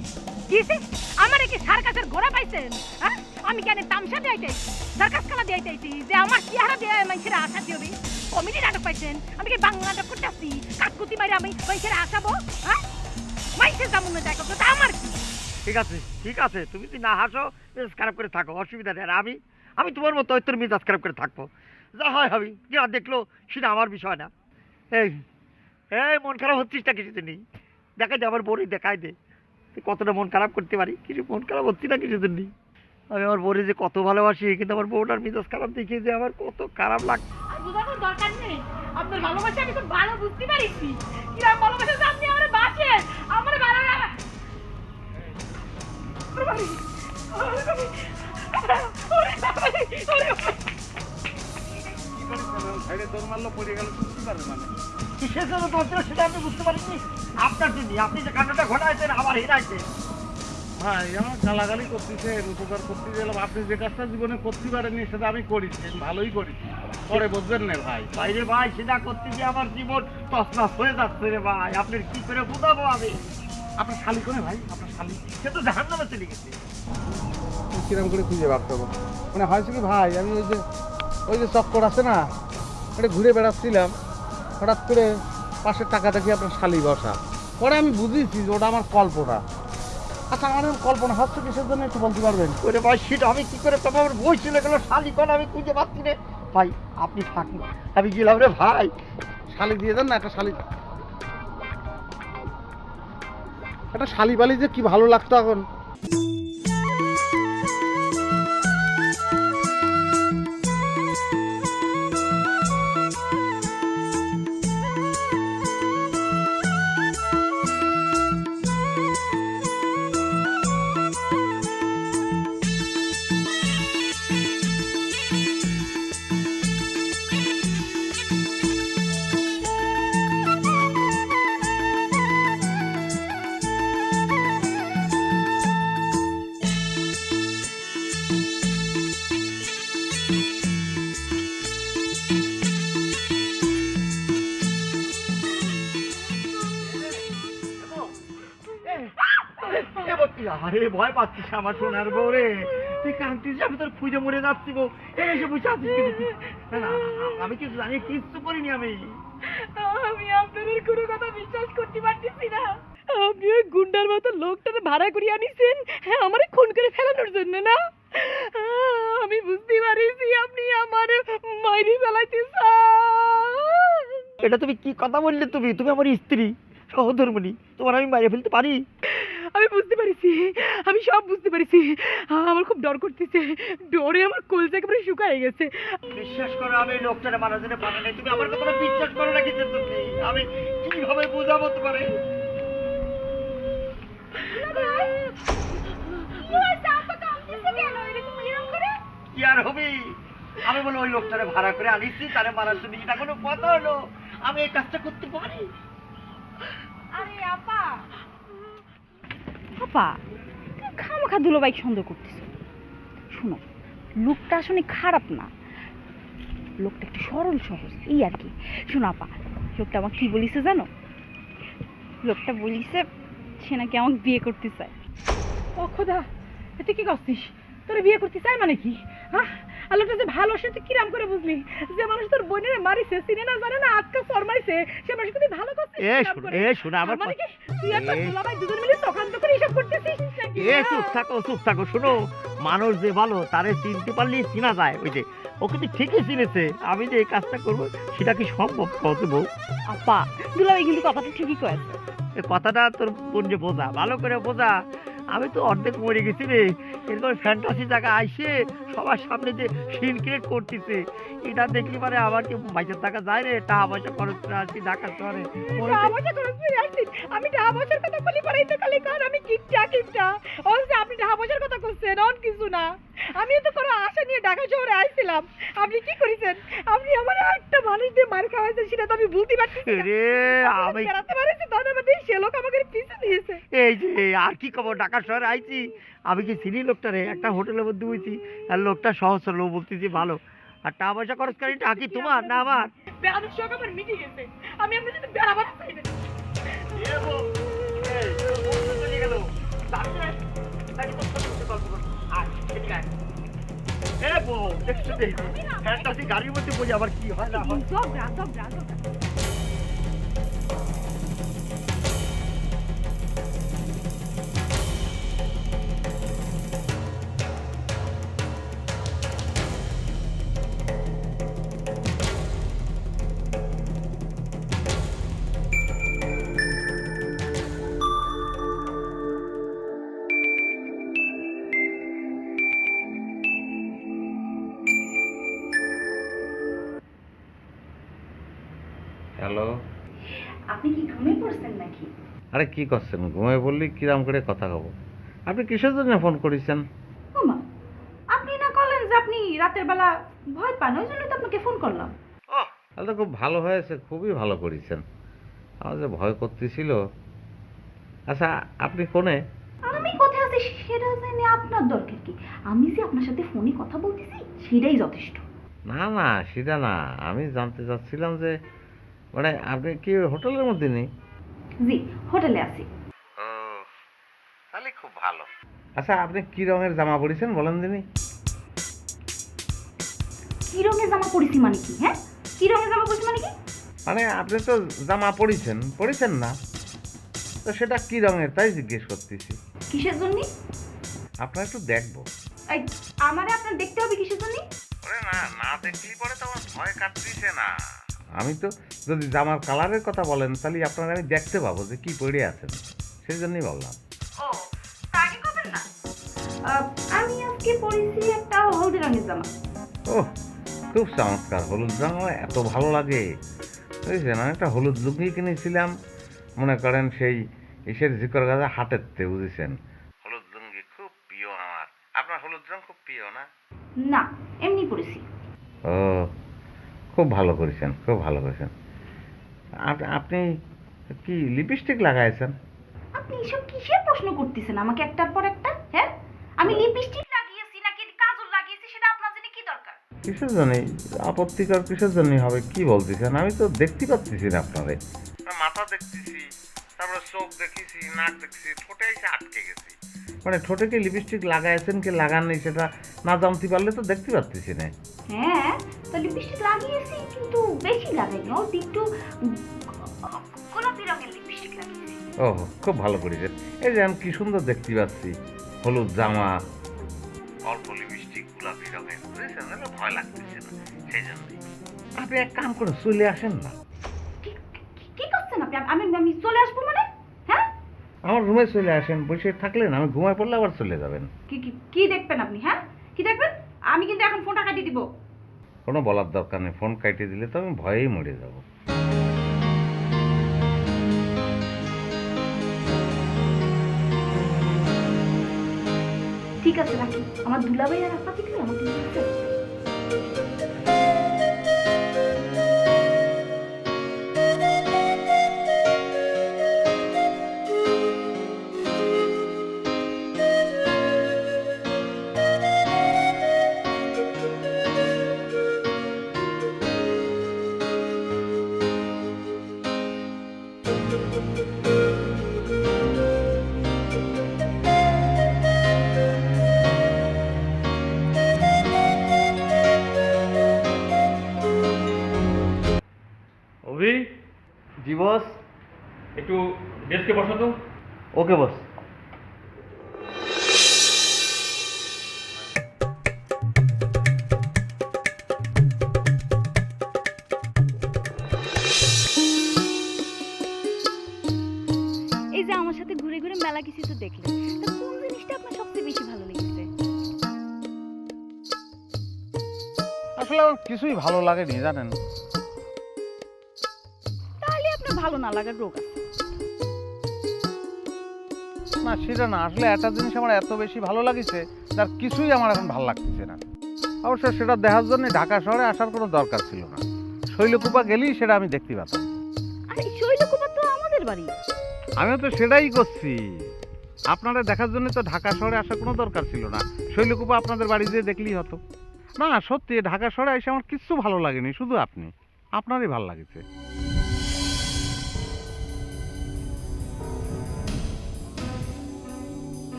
কিসে আমার কি সার্কাসের ঘোড়া পাইছেন? হ্যাঁ, আমি কেন তামসা দিয়াইতেছি, সার্কাস খেলা দিয়াইতেছি যে আমার চেহারা দিয়ে মানুষের আশা দিবে? কমেডি নাটক পাইছেন? আমি কি বাংলা নাটক করতেছি কাকুতি মারি আমি মানুষের আশাবো? হ্যাঁ, মানুষের যেমন যায় করতে তা আমার কি? ঠিক আছে, তুমি যদি না হাসো মেজাজ খারাপ করে থাকো, অসুবিধা নেই। আর আমি তোমার মতো তোর মেজাজ খারাপ করে থাকবো, যা হয় হবে। যা দেখলো সেটা আমার বিষয় না। এই এই মন খারাপ হচ্ছিস না কিছু নেই, দেখাই দে আমার বড়ি, দেখাই দে তুই কতটা মন খারাপ করতে পারি। কিছু মন খারাপ হচ্ছি না কিছু নেই। আমি আমার বউরে যে কত ভালোবাসি, কিন্তু আমার বউটার মেজাজ খারাপ দেখে যে আমার কত খারাপ লাগছে। বুঝানোর দরকার নেই, আপনার ভালোবাসা আমি খুব ভালো বুঝতে পারিছি। কিরকম ভালোবাসা যে আপনি আমার বাসেন, আমার ভালো লাগে। কিসের জন্য তোমার সেটা আমি বুঝতে পারিনি। আপনার জন্য, আপনি যে কান্নাটা ঘটাইছেন আমার হিরাইছে। ভাই আমার গালাগালি করতেছেন, উপকার করতে গেলাম, আপনি যে কাজটা জীবনে করতে পারেননি সেটা আমি করেছি, ভালোই করেছি, পরে বুঝবেন না ভাই। ভাইরে ভাই, সেটা করতে গিয়ে আমার জীবন তছনছ হয়ে যাচ্ছে রে ভাই। আপনার কি করে বুঝাবো আমি? আপনার শালি করে ভাই, আপনার শালি সে তো জাহান্নামে চলে গেছে। কিরম করে খুঁজে বার করবো? মানে হয়েছে কি ভাই, আমি ওই যে চক্কর আছে না, ওটা ঘুরে বেড়াচ্ছিলাম, হঠাৎ করে পাশের টাকা দেখি আপনার শালি বসা। পরে আমি বুঝেছি যে ওটা আমার কল্পনা। আচ্ছা, আমার কল্পনা হচ্ছে কিসের জন্য একটু বলতে পারবেন? ওরে ভাই, সেটা আমি কি করে তবে আমার বই চলে গেল, শালি করে আমি খুঁজে পাচ্ছি রে ভাই। আপনি থাকুন, আমি গেলাম রে ভাই। শালি দিয়ে দেন না, একটা শালি বালি যে কি ভালো লাগতো এখন। আরে ভয় পাচ্ছিস আমার সোনার বউ রে, তুই কাঁদছিস, আমি তোর খুঁজে মরে যাচ্ছি গো। এসে বসে আছিস কিন্তু না, আমি কিছু জানি, কিচ্ছু করিনি আমি। আমি আপনাদের কোনো কথা বিশ্বাস করতে পারতেছি না। আপনি ওই গুন্ডার মতো লোকটাকে ভাড়া করে আনিছেন, হ্যাঁ, আমারে খুন করে ফেলানোর জন্য না? আমি বুঝতে পারিছি আপনি আমার মাইরি ফেলাইতে চান। এটা তুমি কি কথা বললে? তুমি আমার স্ত্রী, সহধর্মিণী, তোমার আমি মারিয়ে ফেলতে পারি? আমি বুঝতে পারিছি, আমি সব বুঝতে পারিছি। আমার খুব ডর করতেছে, ডরে আমার কলজা একেবারে শুকায় গেছে। বিশ্বাস করো, আমি লোকটারে মারার জন্য পারে নাই। তুমি আমার কথা বিশ্বাস করো না কিছু, তুমি আমি কিভাবে বোঝাবো তোমারে? কি আর হবি? আমি বলো ওই লোকটারে ভাড়া করে আনিছি, তারে মারার জন্য। এটা কোনো কথা হলো? আমি এই কাজটা করতে পারি? আরে আপা, আপা খামাখা দুলোবাইক সন্দেহ করতেছে। শোনো, লোকটা আসলে খারাপ না, লোকটা একটু সরল সহজ, এই আর কি। শোনো আপা, লোকটা আমাকে কি বলিছে জানো? লোকটা বলিছে সে নাকি আমাকে বিয়ে করতে চায়। ও খোদা, তুই কি করছিস? তোর বিয়ে করতে চাই মানে কি? হ্যাঁ, আর লোকটা যে ভালো সে তুই কিরাম করে বুঝলি? যে মানুষ তোর বোনের মারিছে, চিনে না জানে না, আজকে সর মারিছে, সে মানুষকে তুই ভালো করছিস কিরাম করে? শোনা আমার মানে কি তুই আর তোর দুলাভাই দুজন মিলে চক্রান্ত করে এসব করতেছিস নাকি? চুপ থাকো শোনো, মানুষ যে ভালো তারে চিনতে পারলে চিনা যায়। ওই যে ও কিন্তু ঠিকই চিনেছে, আমি যে এই কাজটা করবো সেটা কি সম্ভব কত বউ? আপা দুলাভাই কিন্তু কথাটা ঠিকই কয়েছে। এই কথাটা তোর বোন যে বোঝা, ভালো করে বোঝা। আমি তো অর্ধেক মরে গেছি রে, এরকম ফ্যান্টাসি জায়গা আইসে সবার সামনে যে সিন ক্রিয়েট করতেছে, এটা দেখলি মানে আমার কি বাইশের টাকা যায় রে, টাকা পয়সা খরচ করে আসছি ঢাকা শহরে। টাকা পয়সা খরচ করে আসছিস? আমি টাকা পয়সার কথা বলি পরেই তো খালি কর আমি কিপটা। ও যে আপনি টাকা পয়সার কথা করছেন অন কিছু না। আমিও তো কোনো আশা নিয়ে ঢাকা শহরে আইছিলাম। আপনি কি করেছেন? আপনি আমার একটা মানুষ দিয়ে মার খাওয়াইছেন, সেটা তো আমি ভুলতে পারছি না। রে আমি বেড়াতে পারছি তখন আমাদের সে লোক আমাকে পিছু দিয়েছে। এই যে আর কি খবর, ঢাকা শহরে আইছি, আমি কি চিনি লোকটা রে, একটা হোটেলের মধ্যে হয়েছি, আর লোকটা সহজ সরল বলতেছি ভালো। আর টাকা পয়সা খরচ করি টা কি তোমার না আমার? বেড়ানোর শখ আমার মিটে গেছে। আমি আপনার সাথে বেড়াবার চাই না। গাড়ির মধ্যে বলি আবার কি হয় না হয়। ঝগড়া। হ্যালো, আপনি কি ঘুমিয়ে পড়ছেন নাকি? আরে কি করছেন? ঘুমিয়ে বললি কিরাম করে কথা কব? আপনি কিসের জন্য ফোন করেছেন? ওমা, আপনি না করলেন যে আপনি রাতের বেলা ভয় পান, ওই জন্য তো আপনাকে ফোন করলাম। ও তাহলে তো খুব ভালো হয়েছে, খুবই ভালো করেছেন। আমার যে ভয় করতেছিল। আচ্ছা আপনি কোনে? আমি কোথায় আছি সেটা জেনে আপনার দরকার কি? আমি যে আপনার সাথে ফোনে কথা বলতেছি সেটাই যথেষ্ট। না না সেটা না, আমি জানতে চাচ্ছিলাম যে মানে আপনি কি হোটেলের মধ্যে নেই? জি, হোটেলে আছি। ও তাহলে খুব ভালো। আচ্ছা আপনি কি রঙের জামা পরেছেন বলেন দিনি? কি রঙের জামা পরেছি মানে কি? হ্যাঁ, কি রঙের জামা পরেছি মানে কি? মানে আপনি তো জামা পরেছেন না, তো সেটা কি রঙের তাই জিজ্ঞেস করতেছি। কিসের জন্য? আপনার একটু দেখবো। এই, আমারে আপনার দেখতে হবে কিসের জন্য? ওরে না, না দেখলি পরে তো আমার ভয় কাটতেছে না। আমি তো যদি জামার কালারের কথা বলেন তাহলে আপনার আমি দেখতে পাবো যে কি পরে আছেন, সেই জন্যই বললাম। ও, তা আগে করবেন না? আমি আজকে পরেছি একটা হলদে রঙের জামা। ও খুব চমৎকার, হলুদ রঙ আমার এত ভালো লাগে। বুঝছেন, আমি একটা হলুদ লুঙ্গি কিনেছিলাম, মনে করেন সেই ইসের জিকর গাছা হাটেরতে, বুঝেছেন। হলুদ লুঙ্গি খুব প্রিয় আমার। আপনার হলুদ রঙ খুব প্রিয় না? না, এমনি পরেছি। ও খুব ভালো করেছেন, খুব ভালো করেছেন। আপনি কি লিপস্টিক লাগাইছেন? আপনি এসব কিসের প্রশ্ন করতেছেন আমাকে একটার পর একটা? হ্যাঁ, আমি লিপস্টিক লাগিয়েছি নাকি কাজল লাগিয়েছি সেটা আপনার জন্য কি দরকার? কিসের জন্য আপত্তিকর, কিসের জন্য হবে কি বলতেছেন? আমি তো দেখতে পাচ্ছি না আপনারে। মাথা দেখতেছি, তারপরে চোখ দেখেছি, নাক দেখছি, ঠোঁটে এসে আটকে গেছি। মানে ঠোঁটে কি লিপস্টিক লাগাইছেন কি লাগাননি সেটা না জানতে পারলে তো দেখতে পাচ্ছি না। হ্যাঁ, তো লিপস্টিক লাগিয়েছি কিন্তু বেশি লাগাইনি, অল্প একটু গোলাপি রঙের লিপস্টিক লাগিয়েছি। ও খুব ভালো করেছেন। এই যে আমি কি সুন্দর দেখতে পাচ্ছি, হলুদ জামা, অল্প লিপস্টিক, গোলাপি রঙের, বুঝেছেন, ভয় লাগতেছে না, সেই জন্যই। আপনি এক কাম করে চলে আসেন না। কি করছেন আপনি? আমি চলে আসবো মানে? হ্যাঁ, আমার রুমে চলে আসেন, বসে থাকলেন, আমি ঘুমায় পড়লে আবার চলে যাবেন। কি দেখবেন আপনি? হ্যাঁ, কি দেখবেন? আমি কিন্তু এখন ফোনটা কাটিয়ে দিব। কোনো বলার দরকার নেই, ফোন কাটিয়ে দিলে তো আমি ভয়েই মরে যাব। ঠিক আছে, রাখি। আমার দুলাভাই আর আপা দেখলে আমার দুলাভাই Thank you. জি বস। একটু ডেস্কে বসো তো। ওকে বস। এই যে আমার সাথে ঘুরে ঘুরে মেলা কিছু তো দেখলেন, তা কোন জিনিসটা আপনার সবচেয়ে বেশি ভালো লেগেছে? আসলে আমার কিছুই ভালো লাগেনি জানেন। তাহলে আপনার ভালো না লাগার রোগ আছে। না সেটা না, আসলে একটা জিনিস আমার এত বেশি ভালো লাগিছে তার কিছুই আমার এখন ভালো লাগতেছে না। অবশ্য সেটা দেখার জন্য ঢাকা শহরে আসার কোনো দরকার ছিল না, শৈলকুপা গেলেই সেটা আমি দেখতে পেতাম। আর এই শৈলকুপা তো আমাদের বাড়ি। আমিও তো সেটাই করছি, আপনারা দেখার জন্য তো ঢাকা শহরে আসার কোনো দরকার ছিল না, শৈলকুপা আপনাদের বাড়ি যেয়ে দেখলেই হতো। না সত্যি ঢাকা শহরে এসে আমার কিচ্ছু ভালো লাগেনি, শুধু আপনারই ভালো লাগেছে।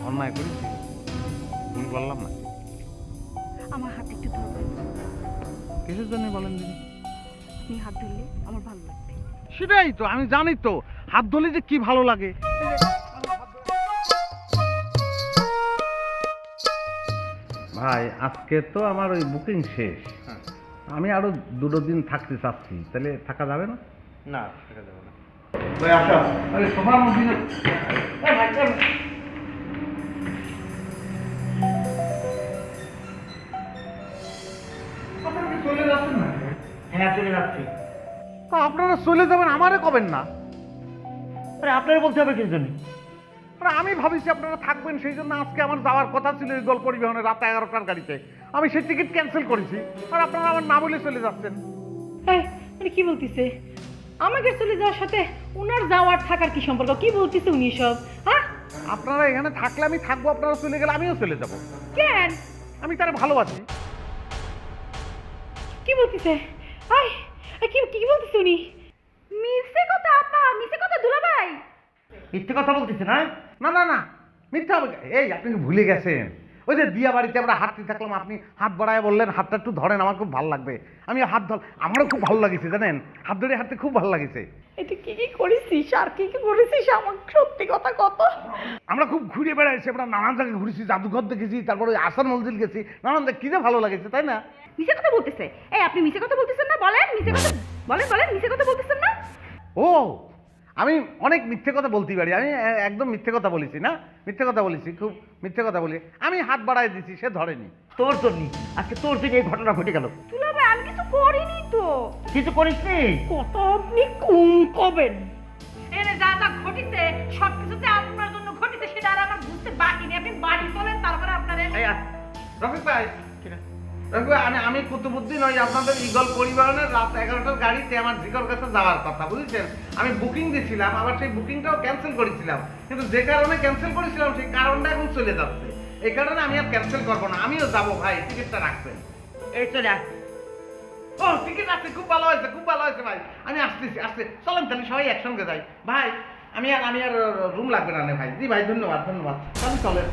অন্যায় করেছি, ভুল বললাম না। আমার হাত একটু ধরবেন? কিসের জন্য বলেন দিদি? আপনি হাত ধরলে আমার ভালো লাগবে। সেটাই তো, আমি জানি তো হাত ধরলে যে কি ভালো লাগে। ভাই আজকে তো আমার ওই বুকিং শেষ, আমি আরো 2 দিন থাকতে চাচ্ছি, তাহলে থাকা যাবে না? না থাকা যাবে না। ভাই আসো। আরে সোফার মধ্যে চলে যাচ্ছেন না? হ্যাঁ চলে যাচ্ছি। আপনারা চলে যাবেন, আমারে কবেন না? আরে আপনার বলতে হবে কিছু জন্য? আরে আমি ভাবিছি আপনারা থাকবেন, সেই জন্য আজকে আমার যাওয়ার কথা ছিল ইগল পরিবহনে রাত 11টার গাড়িতে, আমি সেই টিকিট ক্যান্সেল করেছি, আর আপনারা আমার না বলে চলে যাচ্ছেন। এই, মানে কি বলতিছে? আমাকে চলে যাওয়ার সাথে উনার যাওয়ার থাকার কি সম্পর্ক? কি বলতিছে উনি সব? হ্যাঁ, আপনারা এখানে থাকলে আমি থাকবো, আপনারা চলে গেলে আমিও চলে যাব। কেন? আমি তারা ভালোবাসি। কি বলতিছে? আই, কি কি বলতিছে উনি? মিছে কথা আপা, মিছে কথা দুলাভাই। মিথ্যে কথা বলতেছে না? না না না, মিথ্যা হবে। এই আপনি কি ভুলে গেছেন? ওই যে দিয়া বাড়িতে আমরা হাঁটতে থাকলাম, আপনি হাত বাড়ায় বললেন হাতটা একটু ধরেন, আমার খুব ভালো লাগবে। আমি হাত ধর, আমারও খুব ভালো লাগেছে জানেন, হাত ধরে হাঁটতে খুব ভালো লাগেছে। এটা কি কি করেছিস আর কি কি করেছিস? আমার সত্যি কথা কত? আমরা খুব ঘুরে বেড়াইছি, আমরা নানান জায়গায় ঘুরেছি, জাদুঘর দেখেছি, তারপরে আসান মঞ্জিল গেছি, নানান জায়গায় কি যে ভালো লাগেছে, তাই না? মিছে কথা বলতেছে? এই আপনি মিছে কথা বলতেছেন না? বলেন মিছে কথা, বলেন মিছে কথা বলতেছেন না? ও আমি অনেক মিথ্যে কথা বলতেই পারি, আমি একদম মিথ্যে কথা বলেছি না? মিথ্যে কথা বলেছি, খুব মিথ্যে কথা বলি। আমি হাত বাড়ায় দিছি, সে ধরেনি। তোর জন্য আজকে তোর জন্য এই ঘটনা ঘটে গেল। দুলাভাই আমি কিছু করিনি তো। কিছু করিস নি? কত আপনি কুম কবেন? এনে যা যা ঘটিছে সব কিছুতে আপনার জন্য ঘটিছে, সেটা আর আমার বুঝতে বাকি নেই। আপনি বাড়ি চলেন, তারপরে আপনার রফিক ভাই, রফিক ভাই, আমি কুতুবুদ্দিন, ওই আপনাদের ইগল পরিবহনের রাত 11টার গাড়িতে আমার জিগর কাছে যাওয়ার কথা, বুঝেছেন? আমি বুকিং দিয়েছিলাম, আবার সেই বুকিংটাও ক্যান্সেল করেছিলাম, কিন্তু যে কারণে ক্যান্সেল করেছিলাম সেই কারণটা এখন চলে যাচ্ছে। এই কারণে আমি আর ক্যান্সেল করবো না, আমিও যাবো। ভাই টিকিটটা রাখবেন। এই চলে আস। ও টিকিট আছে, খুব ভালো হয়েছে, খুব ভালো হয়েছে ভাই। আমি আসতেছি, চলেন তাহলে সবাই একসঙ্গে যাই। ভাই আমি আর রুম লাগবে না ভাই। জি ভাই, ধন্যবাদ ধন্যবাদ, চলেন।